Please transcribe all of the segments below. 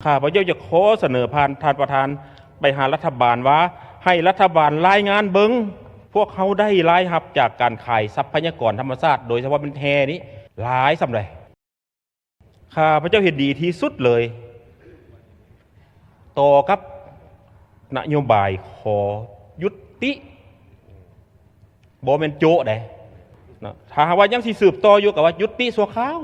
ข้าพเจ้าจะขอเสนอผ่านท่านประธานไปหารัฐบาลว่าให้รัฐบาลรายงานเบิงพวกเขาได้รายรับจากการขายทรัพยากรธรรมชาติโดยเฉพาะเป็นแทนี้หลายสำหรับข้าพเจ้าเห็นดีที่สุดเลยต่อกับนโยบายขอยุติบ่เป็นโจะได้นะถ้าว่ายังสิสืบต่ออยู่กับว่ายุติสัวข้าว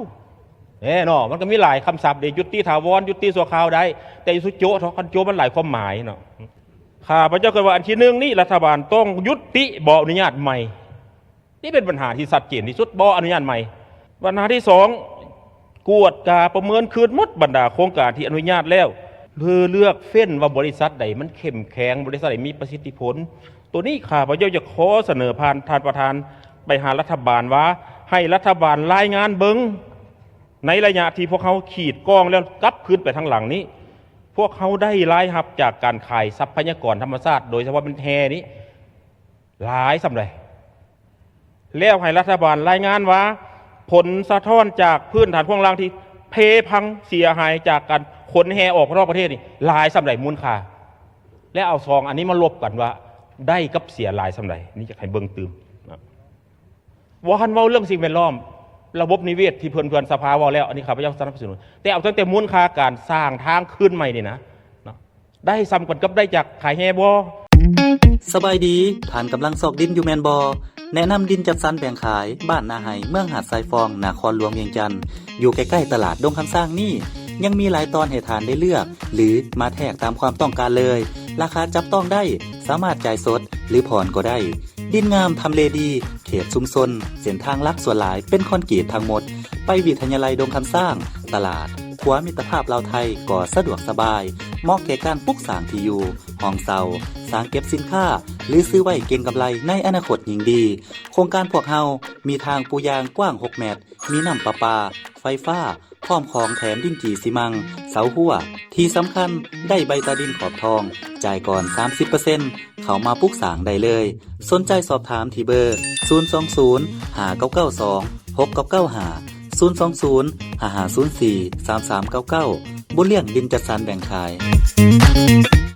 เนาะมันก็มีหลายคำศัพท์เดยุติถาวรยุติสัวข้าวได้แต่สุโจะคันโจะมันหลายความหมายเนาะข้าพเจ้าเคยว่าอันที่หนึ่งนี่รัฐบาลต้องยุติบ่อนุญาตใหม่นี่เป็นปัญหาที่ชัดเจนที่สุดบ่อนุญาตใหม่ปัญหาที่สองกวดกาประเมินคืนหมดบรรดาโครงการที่อนุญาตแล้วเลือกเฟ้นว่าบริษัทใดมันเข้มแข็งบริษัทใดมีประสิทธิผลตัวนี้ข้าพเจ้าจะขอเสนอผ่านท่านประธานไปหารัฐบาลว่าให้รัฐบาลรายงานเบิงในระยะที่พวกเขาขีดกล้องแล้วกลับคืนไปทางหลังนี้พวกเขาได้รายรับจากการขายทรัพยากรธรรมชาติโดยเฉพาะเป็นแทนี้หลายสำหรับแล้วให้รัฐบาลรายงานว่าผลสะท้อนจากพื้นฐานพวกล่างที่เพพังเสียหายจากการขนแห่ออกนอกประเทศนี่หลายสำหรับมูลค่าและเอาซองอันนี้มาลบกันว่าได้กับเสียหลายสำหรับนี่จะให้เบิ่งตื่มว่าคันว่าเรื่องสิ่งแวดล้อมระบบนิเวศที่เพื่อนสภาว่าแล้วอันนี้ข้าพเจ้าสนับสนุนแต่เอาตั้งแต่มูลค่าการสร้างทางขึ้นใหม่นี่นะได้ซ้ำกันกับได้จากขายแห่บ่สบายดีฐานกำลังซอกดินอยู่แมนบอแนะนำดินจัดสรรแบ่งขายบ้านนาไห้เมืองหาดทรายฟองนครหลวงเวียงจันทร์อยู่ใกล้ๆตลาดดงคำสร้างนี่ยังมีหลายตอนให้ทานได้เลือกหรือมาแทกตามความต้องการเลยราคาจับต้องได้สามารถจ่ายสดหรือผ่อนก็ได้ดินงามทำเลดีเขตชุมชนเส้นทางลักส่วนหลายเป็นคอนกรีตทั้งหมดไปวิทยาลัยดงคำสร้างตลาดขัวมิตรภาพลาวไทยก็สะดวกสบายเหมาะแก่การปลูกสร้างที่อยู่ห้องเซาสร้างเก็บสินค้าหรือซื้อไว้เก็งกำไรในอนาคตยิ่งดีโครงการพวกเฮามีทางปูยางกว้าง6เมตรมีน้ำประปาไฟฟ้าพร้อมของแถมดินจีซีมังเสาหัวที่สำคัญได้ใบตาดินขอบทองจ่ายก่อน 30% เข้ามาปลูกสร้างได้เลยสนใจสอบถามที่เบอร์020 5992 6995 020 5504 3399บุญเลี้ยงดินจัดสรรแบ่งขาย